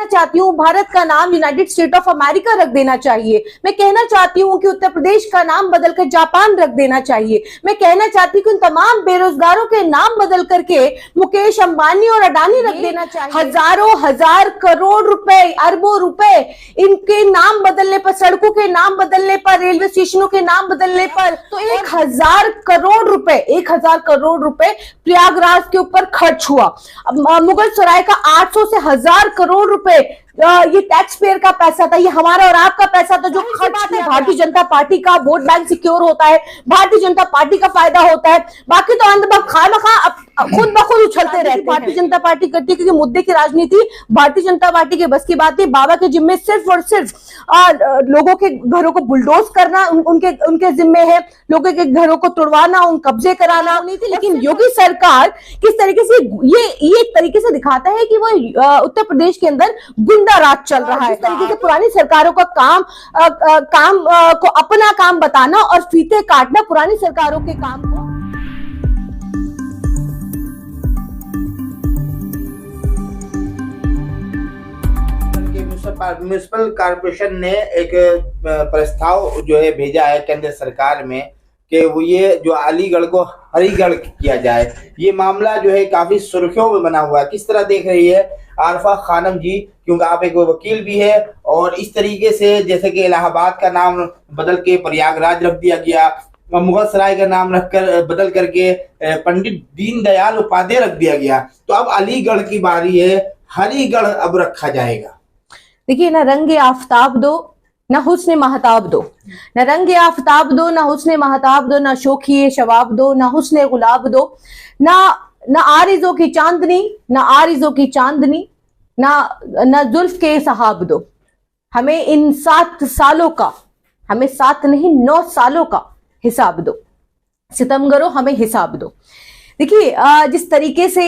चाहती हूँ भारत का नाम यूनाइटेड स्टेट ऑफ अमेरिका रख देना चाहिए। मैं कहना चाहती हूँ कि उत्तर प्रदेश का नाम बदलकर जापान रख देना चाहिए। मैं कहना चाहती हूँ कि उन तमाम बेरोजगारों के नाम बदल करके मुकेश अंबानी और अडानी रख देना चाहिए। हजारों हजार करोड़ रुपए, अरबों रुपए इनके नाम बदलने पर, सड़कों के नाम बदलने पर, रेलवे स्टेशनों के नाम बदलने पर, तो 1000 करोड़ रुपए, 1000 करोड़ रुपए प्रयागराज के ऊपर खर्च हुआ। मुगल सराय का 800 से 1000 करोड़ रुपए ये टैक्स पेयर का पैसा था, ये हमारा और आपका पैसा था जो खर्च किया। भारतीय जनता पार्टी का वोट बैंक सिक्योर होता है, भारतीय जनता पार्टी का फायदा होता है, बाकी तो अंधभक्त खामखा खुद ब खुद उछलते रहते हैं। भारतीय जनता पार्टी करती है क्योंकि मुद्दे की राजनीति भारतीय जनता पार्टी के बस की बात है। बाबा के जिम्मे सिर्फ और सिर्फ लोगों के घरों को बुलडोज करना उनके जिम्मे है, लोगों के घरों को तोड़वाना, उन कब्जे कराना नहीं थी। लेकिन योगी सरकार किस तरीके से ये एक तरीके से दिखाता है कि वो उत्तर प्रदेश के अंदर गुंडा राज चल रहा है। इस तरीके से पुरानी सरकारों का काम को अपना काम बताना और फीते काटना पुरानी सरकारों के काम को। म्युनिसिपल कॉर्पोरेशन ने एक प्रस्ताव जो है भेजा है केंद्र सरकार में कि वो ये जो अलीगढ़ को हरिगढ़ किया जाए। ये मामला जो है काफी सुर्खियों में बना हुआ है। किस तरह देख रही है आरफा खानम जी, क्योंकि आप एक वकील भी है, और इस तरीके से जैसे कि इलाहाबाद का नाम बदल के प्रयागराज रख दिया गया, मुगल सराय का नाम रखकर बदल करके पंडित दीनदयाल उपाध्याय रख दिया गया, तो अब अलीगढ़ की बारी है, हरिगढ़ अब रखा जाएगा। देखिए, ना रंगे आफताब दो ना हुस्न महताब दो, न रंगे आफताब दो ना हुस्न महताब दो, ना शोखिए शवाब दो ना हुस्न गुलाब दो, ना आरिज़ों की चांदनी, ना आरिज़ों की चांदनी, ना जुल्फ के सहाब दो। हमें इन 7 सालों का, हमें 7 नहीं 9 सालों का हिसाब दो। सितमगरों, हमें हिसाब दो। देखिए, जिस तरीके से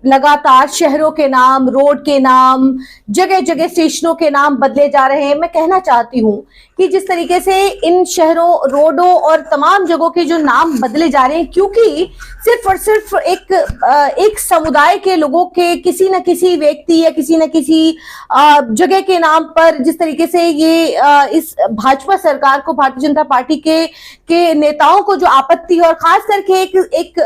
लगातार शहरों के नाम, रोड के नाम, जगह जगह स्टेशनों के नाम बदले जा रहे हैं, मैं कहना चाहती हूँ कि जिस तरीके से इन शहरों, रोडों और तमाम जगहों के जो नाम बदले जा रहे हैं, क्योंकि सिर्फ और सिर्फ एक समुदाय के लोगों के किसी न किसी व्यक्ति या किसी न किसी जगह के नाम पर जिस तरीके से ये इस भाजपा सरकार को, भारतीय जनता पार्टी के नेताओं को जो आपत्ति है, और खास करके एक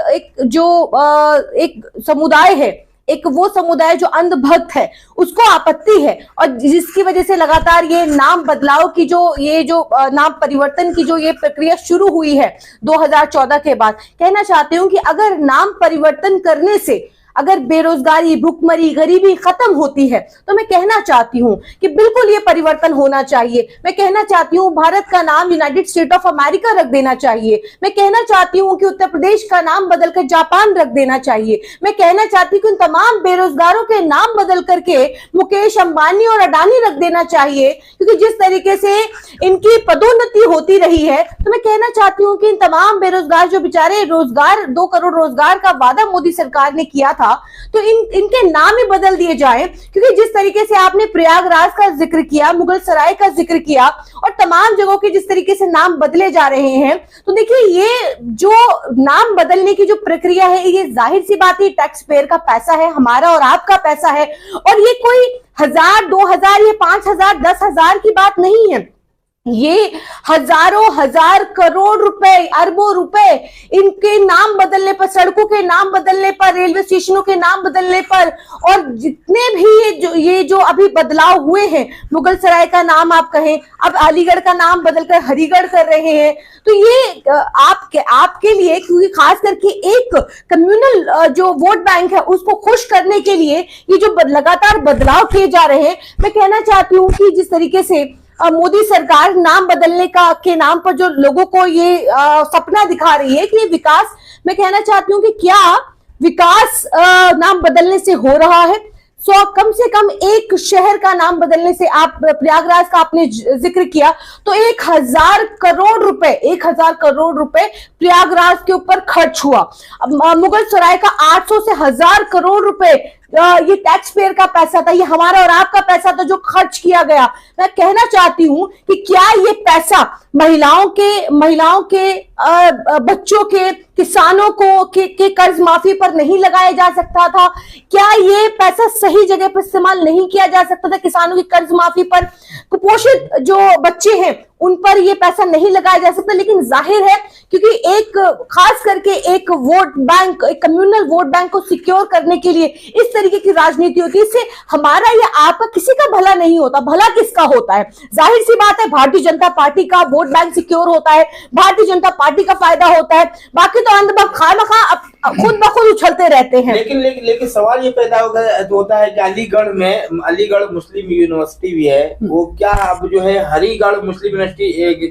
समुदाय है, एक वो समुदाय जो अंधभक्त है, उसको आपत्ति है, और जिसकी वजह से लगातार ये नाम बदलाव की जो नाम परिवर्तन की जो ये प्रक्रिया शुरू हुई है 2014 के बाद। कहना चाहती हूँ कि अगर नाम परिवर्तन करने से अगर बेरोजगारी, भुखमरी, गरीबी खत्म होती है, तो मैं कहना चाहती हूँ कि बिल्कुल ये परिवर्तन होना चाहिए। मैं कहना चाहती हूँ भारत का नाम यूनाइटेड स्टेट ऑफ अमेरिका रख देना चाहिए। मैं कहना चाहती हूँ कि उत्तर प्रदेश का नाम बदलकर जापान रख देना चाहिए। मैं कहना चाहती हूँ कि उन तमाम बेरोजगारों के नाम बदल करके मुकेश अंबानी और अडानी रख देना चाहिए, क्योंकि जिस तरीके से इनकी पदोन्नति होती रही है, तो मैं कहना चाहती हूँ कि इन तमाम बेरोजगार जो बेचारे रोजगार, 2 करोड़ रोजगार का वादा मोदी सरकार ने किया था, तो इनके नाम ही बदल दिए जाएं। क्योंकि जिस तरीके से आपने प्रयागराज का जिक्र किया, मुगल सराय का जिक्र किया, और तमाम जगहों के जिस तरीके से नाम बदले जा रहे हैं, तो देखिए, ये जो नाम बदलने की जो प्रक्रिया है, ये जाहिर सी बात है टैक्स पेयर का पैसा है, हमारा और आपका पैसा है, और ये कोई 1000, 2000 या 5000, 10,000 की बात नहीं है। ये हजारों हजार करोड़ रुपए, अरबों रुपए इनके नाम बदलने पर, सड़कों के नाम बदलने पर, रेलवे स्टेशनों के नाम बदलने पर, और जितने भी ये जो अभी बदलाव हुए हैं, मुगल सराय का नाम आप कहें, अब अलीगढ़ का नाम बदलकर हरिगढ़ कर रहे हैं, तो ये आपके लिए, क्योंकि खास करके एक कम्युनल जो वोट बैंक है उसको खुश करने के लिए ये जो लगातार बदलाव किए जा रहे हैं, मैं कहना चाहती हूँ कि जिस तरीके से मोदी सरकार नाम बदलने के नाम पर जो लोगों को ये सपना दिखा रही है कि ये विकास, मैं कहना चाहती हूँ कि क्या विकास नाम बदलने से हो रहा है? कम से कम एक शहर का नाम बदलने से, आप प्रयागराज का आपने जिक्र किया, तो 1000 करोड़ रुपए, 1000 करोड़ रुपए प्रयागराज के ऊपर खर्च हुआ। मुगल सराय का 800 से 1000 करोड़ रुपए ये टैक्स पेयर का पैसा था, ये हमारा और आपका पैसा था जो खर्च किया गया। मैं कहना चाहती हूं कि क्या ये पैसा महिलाओं के बच्चों के, किसानों को के कर्ज माफी पर नहीं लगाया जा सकता था? क्या ये पैसा सही जगह पर इस्तेमाल नहीं किया जा सकता था? किसानों की कर्ज माफी पर, कुपोषित जो बच्चे हैं उन पर ये पैसा नहीं लगाया जा सकता? लेकिन जाहिर है क्योंकि एक खास करके एक वोट बैंक, एक कम्युनल वोट बैंक को सिक्योर करने के लिए इस तरीके की राजनीति होती है, इससे हमारा या आपका किसी का भला नहीं होता। भला किसका होता है? जाहिर सी बात है भारतीय जनता पार्टी का वोट बैंक सिक्योर होता है, भारतीय जनता पार्टी का फायदा होता है, बाकी तो अंधभक्त खामखा खुद ब खुद उछलते रहते हैं। लेकिन सवाल ये पैदा होता है कि अलीगढ़ मुस्लिम यूनिवर्सिटी भी है, वो क्या अब जो है हरिगढ़ मुस्लिम यूनिवर्सिटी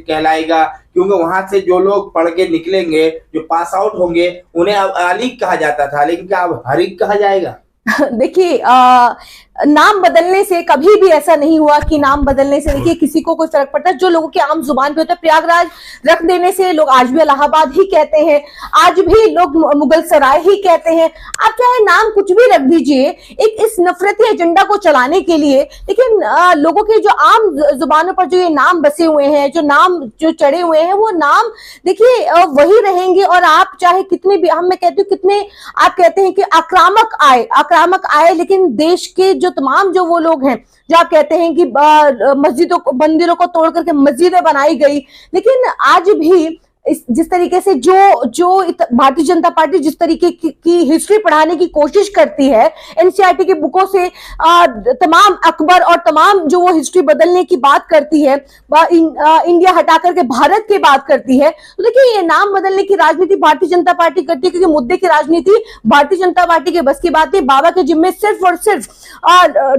कहलाएगा? क्योंकि वहां से जो लोग पढ़ के निकलेंगे, जो पास आउट होंगे, उन्हें अब अलीग कहा जाता था, लेकिन क्या अब हरिग कहा जाएगा? देखिए, नाम बदलने से कभी भी ऐसा नहीं हुआ कि नाम बदलने से देखिए किसी को कोई फर्क पड़ता है। जो लोगों के आम जुबान पे होता है, प्रयागराज रख देने से लोग आज भी इलाहाबाद ही कहते हैं, आज भी लोग मुगल सराय ही कहते हैं। आप चाहे नाम कुछ भी रख दीजिए, एक इस नफरती एजेंडा को चलाने के लिए। लेकिन लोगों के जो आम जुबानों पर जो ये नाम बसे हुए हैं, जो नाम जो चढ़े हुए हैं, वो नाम देखिए वही रहेंगे। और आप चाहे कितने भी, मैं कहती हूँ कितने आप कहते हैं कि आक्रामक आए, लेकिन देश के जो तमाम जो वो लोग हैं जो आप कहते हैं कि मस्जिदों को, मंदिरों को तोड़ करके मस्जिदें बनाई गई, लेकिन आज भी जिस तरीके से जो भारतीय जनता पार्टी जिस तरीके की हिस्ट्री पढ़ाने की कोशिश करती है, एनसीईआरटी की बुकों से तमाम अकबर और तमाम जो वो हिस्ट्री बदलने की बात करती है, इंडिया हटा करके भारत की बात करती है, तो देखिए ये नाम बदलने की राजनीति भारतीय जनता पार्टी करती है, क्योंकि मुद्दे की राजनीति भारतीय जनता पार्टी के बस की बात है। बाबा के जिम्मे सिर्फ और सिर्फ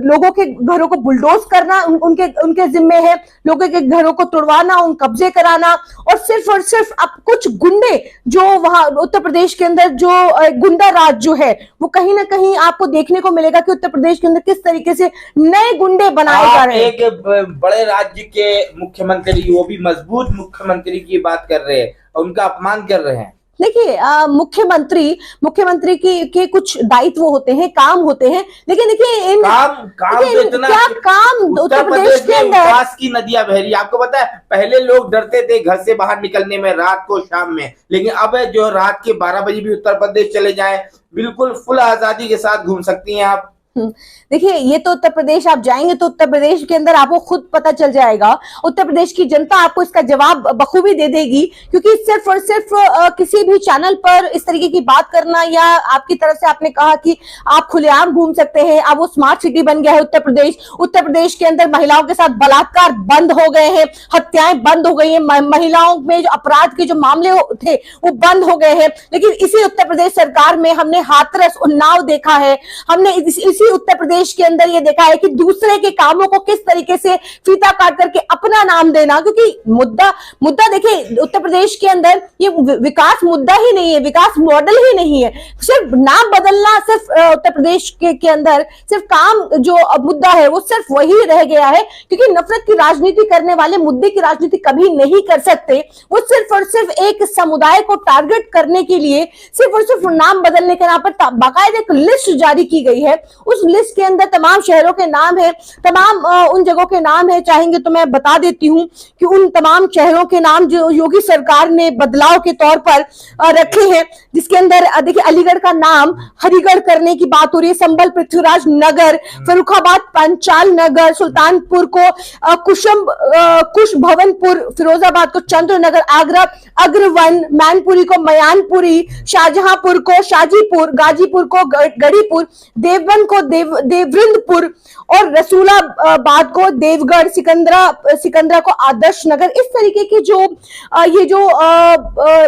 लोगों के घरों को बुलडोज करना उनके जिम्मे है, लोगों के घरों को तोड़वाना, उन कब्जे कराना, और सिर्फ अब कुछ गुंडे जो वहां उत्तर प्रदेश के अंदर जो गुंडा राज जो है, वो कहीं ना कहीं आपको देखने को मिलेगा कि उत्तर प्रदेश के अंदर किस तरीके से नए गुंडे बनाए जा रहे हैं। एक बड़े राज्य के मुख्यमंत्री, वो भी मजबूत मुख्यमंत्री की बात कर रहे हैं, उनका अपमान कर रहे हैं। देखिए मुख्यमंत्री के कुछ दायित्व होते हैं, काम होते हैं, लेकिन देखिए काम उत्तर प्रदेश के विकास की नदियां बह रही है। आपको पता है पहले लोग डरते थे घर से बाहर निकलने में, रात को, शाम में, लेकिन अब जो रात के 12 बजे भी उत्तर प्रदेश चले जाएं, बिल्कुल फुल आजादी के साथ घूम सकती हैं आप। देखिए ये तो उत्तर प्रदेश आप जाएंगे तो उत्तर प्रदेश के अंदर आपको खुद पता चल जाएगा, उत्तर प्रदेश की जनता आपको इसका जवाब बखूबी दे देगी। क्योंकि सिर्फ और सिर्फ किसी भी चैनल पर इस तरीके की बात करना, या आपकी तरफ से आपने कहा कि आप खुलेआम घूम सकते हैं, अब वो स्मार्ट सिटी बन गया है उत्तर प्रदेश के अंदर महिलाओं के साथ बलात्कार बंद हो गए हैं, हत्याएं बंद हो गई हैं, महिलाओं में जो अपराध के जो मामले थे वो बंद हो गए हैं। लेकिन इसी उत्तर प्रदेश सरकार में हमने हाथरस, उन्नाव देखा है, हमने इसी उत्तर प्रदेश के अंदर ये देखा है कि दूसरे के कामों को किस तरीके से फीता काट करके अपना नाम देना। क्योंकि मुद्दा देखिए उत्तर प्रदेश के अंदर ये विकास मुद्दा ही नहीं है, विकास मॉडल ही नहीं है, सिर्फ नाम बदलना, सिर्फ उत्तर प्रदेश के अंदर सिर्फ काम जो मुद्दा है वो सिर्फ वही रह गया है। क्योंकि नफरत की राजनीति करने वाले मुद्दे की राजनीति कभी नहीं कर सकते। वो सिर्फ और सिर्फ एक समुदाय को टारगेट करने के लिए सिर्फ और सिर्फ नाम बदलने के नाम पर बाकायदा एक लिस्ट जारी की गई है। उस लिस्ट के अंदर तमाम शहरों के नाम है, तमाम उन जगहों के नाम है। चाहेंगे तो मैं बता देती हूँ कि उन तमाम शहरों के नाम जो योगी सरकार ने बदलाव के तौर पर रखे हैं, जिसके अंदर देखिए अलीगढ़ का नाम हरिगढ़ करने की बात हो रही है, संबल पृथ्वीराज नगर, फर्रुखाबाद पंचाल नगर, सुल्तानपुर को कुश भवनपुर, फिरोजाबाद को चंद्र नगर, आगरा अग्रवन, मैनपुरी को मयानपुरी, शाहजहांपुर को शाजीपुर, गाजीपुर को गढ़ीपुर, देवबंद को देवरिंदपुर, और रसूलाबाद को देवगढ़, सिकंदरा को आदर्श नगर। इस तरीके के जो ये जो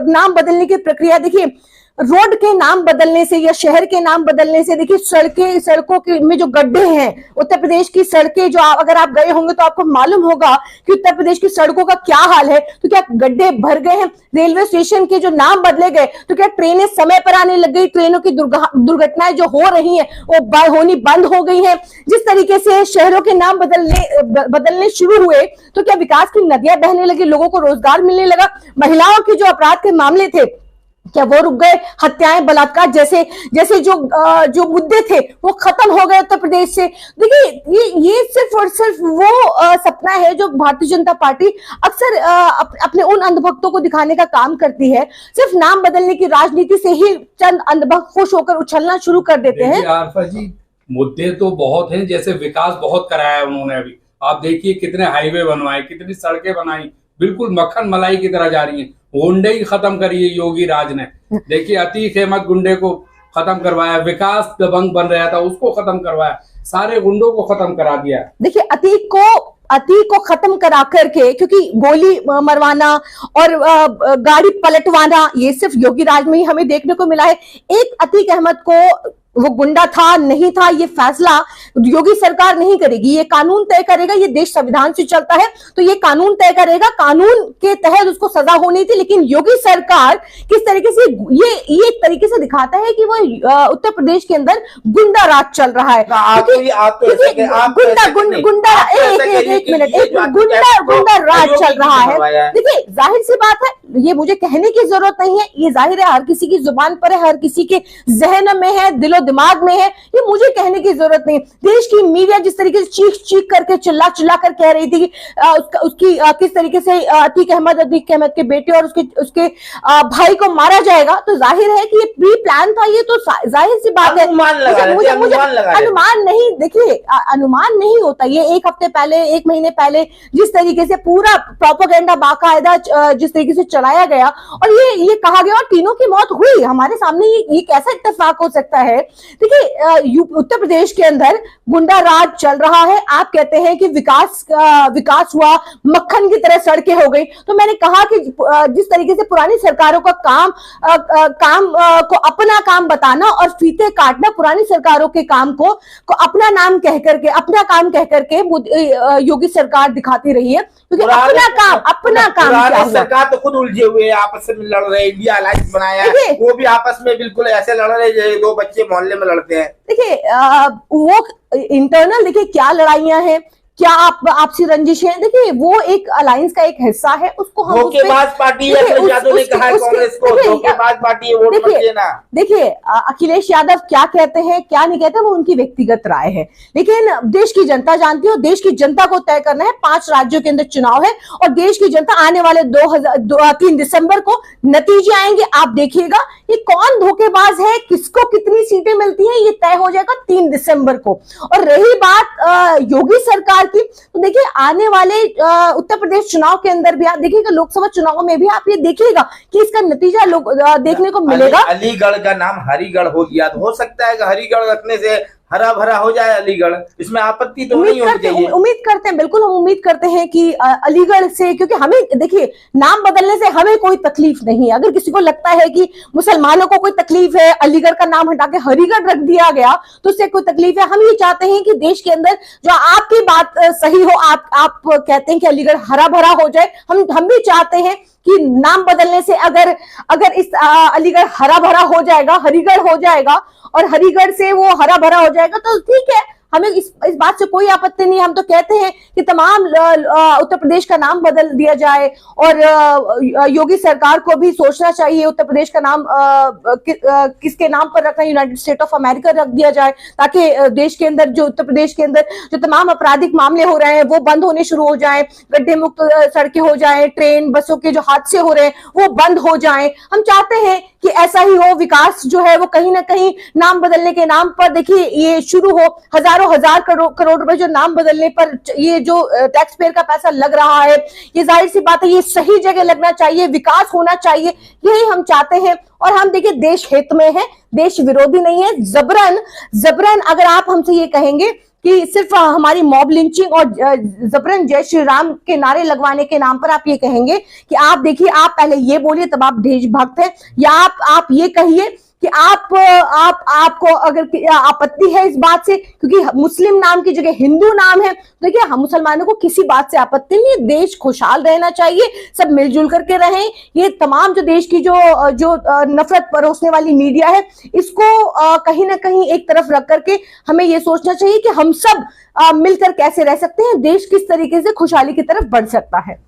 नाम बदलने की प्रक्रिया, देखिए रोड के नाम बदलने से या शहर के नाम बदलने से, देखिए सड़कों के में जो गड्ढे हैं, उत्तर प्रदेश की सड़कें जो अगर आप गए होंगे तो आपको मालूम होगा कि उत्तर प्रदेश की सड़कों का क्या हाल है। तो क्या गड्ढे भर गए हैं? रेलवे स्टेशन के जो नाम बदले गए तो क्या ट्रेनें समय पर आने लग गई? ट्रेनों की दुर्घटनाएं जो हो रही हैं वो होनी बंद हो गई है। जिस तरीके से शहरों के नाम बदलने शुरू हुए तो क्या विकास की नदियां बहने लगी, लोगों को रोजगार मिलने लगा? महिलाओं के जो अपराध के मामले थे क्या वो रुक गए? हत्याएं, बलात्कार जैसे जो मुद्दे थे वो खत्म हो गए उत्तर प्रदेश से। देखिए ये सिर्फ और सिर्फ वो सपना है जो भारतीय जनता पार्टी अक्सर अपने उन अंधभक्तों को दिखाने का काम करती है। सिर्फ नाम बदलने की राजनीति से ही चंद अंधभक्त खुश होकर उछलना शुरू कर देते हैं। आरफा जी, मुद्दे तो बहुत हैं, जैसे विकास बहुत कराया है उन्होंने। अभी आप देखिए कितने हाईवे बनवाए, कितनी सड़कें बनाई, बिल्कुल मक्खन मलाई की तरह जा रही है। गुंडे ही खत्म करी है योगी राज ने। देखिए अतीक अहमद गुंडे को खत्म करवाया, विकास दबंग बन रहा था उसको खत्म करवाया, सारे गुंडों को खत्म करा दिया। देखिए अतीक को खत्म करा करके, क्योंकि गोली मरवाना और गाड़ी पलटवाना ये सिर्फ योगी राज में ही हमें देखने को मिला है। एक अतीक अहमद को वो गुंडा था नहीं था ये फैसला योगी सरकार नहीं करेगी, ये कानून तय करेगा। ये देश संविधान से चलता है तो ये कानून तय करेगा, कानून के तहत उसको सजा होनी थी। लेकिन योगी सरकार किस तरीके से ये एक तरीके से दिखाता है कि वो उत्तर प्रदेश के अंदर गुंडा राज चल रहा है। गुंडा राज चल रहा है। देखिए जाहिर सी बात है, ये मुझे कहने की जरूरत नहीं है, ये जाहिर है हर किसी की जुबान पर है, हर किसी के जहन में है, दिलो दिमाग में है, ये मुझे कहने की जरूरत नहीं। देश की मीडिया जिस तरीके से चीख करके चिल्ला कर कह रही थी कि उसकी किस तरीके से अतीक अहमद के बेटे और उसके भाई को मारा जाएगा, तो जाहिर है कि ये प्री प्लान था। ये तो जाहिर सी बात है। मुझे अनुमान नहीं, देखिए अनुमान नहीं होता। ये एक हफ्ते पहले, एक महीने पहले जिस तरीके से पूरा प्रोपेगेंडा बाकायदा जिस तरीके से चलाया गया और ये कहा गया और तीनों की मौत हुई हमारे सामने, ये कैसा इत्तेफाक हो सकता है। देखिए उत्तर प्रदेश के अंदर गुंडा राज चल रहा है। आप कहते हैं कि विकास हुआ, मक्खन की तरह सड़कें हो गई। तो मैंने कहा कि जिस तरीके से पुरानी सरकारों का काम को अपना काम बताना और फीते काटना, पुरानी सरकारों के काम को अपना नाम कह करके, अपना काम कह करके योगी सरकार दिखाती रही है। क्योंकि अपना काम सरकार तो खुद उलझे हुए आपस में लड़ रहे, इंडिया अलायंस बनाया है, वो भी आपस में बिल्कुल ऐसे लड़ रहे जैसे दो बच्चे मोहल्ले में लड़ते हैं। देखिए वो इंटरनल देखिए क्या लड़ाइयां हैं, क्या आपसी रंजिशें, देखिए वो एक अलायंस का एक हिस्सा है। उसको हम धोखेबाज पार्टी है, यादव ने कहा कांग्रेस को धोखेबाज पार्टी है, वोट मत देना। देखिए अखिलेश यादव क्या कहते हैं क्या नहीं कहते वो उनकी व्यक्तिगत राय है, लेकिन देश की जनता जानती है और देश की जनता को तय करना है। 5 राज्यों के अंदर चुनाव है और देश की जनता आने वाले 3 दिसंबर को नतीजे आएंगे। आप देखिएगा ये कौन धोखेबाज है, किसको कितनी सीटें मिलती हैं, ये तय हो जाएगा 3 दिसंबर को। और रही बात योगी सरकार की, तो देखिए आने वाले उत्तर प्रदेश चुनाव के अंदर भी आप देखिएगा, लोकसभा चुनाव में भी आप ये देखिएगा कि इसका नतीजा देखने को मिलेगा। अलीगढ़ का नाम हरिगढ़ हो गया, तो हो सकता है कि हरिगढ़ रखने से हरा भरा हो जाए अलीगढ़, इसमें आपत्ति तो नहीं होनी चाहिए। उम्मीद करते हैं, बिल्कुल हम उम्मीद करते हैं कि अलीगढ़ से, क्योंकि हमें देखिए नाम बदलने से हमें कोई तकलीफ नहीं है। अगर किसी को लगता है कि मुसलमानों को कोई तकलीफ है, अलीगढ़ का नाम हटा के हरिगढ़ रख दिया गया तो उससे कोई तकलीफ है। हम ये चाहते हैं कि देश के अंदर जो आपकी बात सही हो, आप कहते हैं कि अलीगढ़ हरा भरा हो जाए, हम भी चाहते हैं कि नाम बदलने से अगर इस अलीगढ़ हरा भरा हो जाएगा, हरिगढ़ हो जाएगा और हरिगढ़ से वो हरा भरा हो जाएगा तो ठीक है, हमें इस बात से कोई आपत्ति नहीं। हम तो कहते हैं कि तमाम उत्तर प्रदेश का नाम बदल दिया जाए और योगी सरकार को भी सोचना चाहिए उत्तर प्रदेश का नाम किसके नाम पर रखना, यूनाइटेड स्टेट ऑफ अमेरिका रख दिया जाए, ताकि देश के अंदर जो उत्तर प्रदेश के अंदर जो तमाम आपराधिक मामले हो रहे हैं वो बंद होने शुरू हो जाए, गड्ढे मुक्त सड़कें हो जाए, ट्रेन बसों के जो हादसे हो रहे हैं वो बंद हो जाए। हम चाहते हैं कि ऐसा ही हो। विकास जो है वो कहीं ना कहीं नाम बदलने के नाम पर देखिए ये शुरू हो। हजार करोड़ रुपए जो नाम बदलने पर ये जो टैक्स पेयर का पैसा लग रहा है, ये जाहिर सी बात है ये सही जगह लगना चाहिए, विकास होना चाहिए, यही हम चाहते हैं। और हम देखिए देश हित में है, देश विरोधी नहीं है। जबरन अगर आप हमसे ये कहेंगे कि सिर्फ हमारी मॉब लिंचिंग और जबरन जय श्री राम के नारे लगवाने के नाम पर आप ये कहेंगे कि आप देखिए, आप पहले ये बोलिए तब आप देशभक्त हैं, या आप ये कहिए कि आपको अगर आपत्ति है इस बात से क्योंकि मुस्लिम नाम की जगह हिंदू नाम है, देखिए हम मुसलमानों को किसी बात से आपत्ति नहीं है। देश खुशहाल रहना चाहिए, सब मिलजुल करके रहें। ये तमाम जो देश की जो नफरत परोसने वाली मीडिया है, इसको कहीं ना कहीं एक तरफ रख करके हमें ये सोचना चाहिए कि हम सब मिलकर कैसे रह सकते हैं, देश किस तरीके से खुशहाली की तरफ बढ़ सकता है।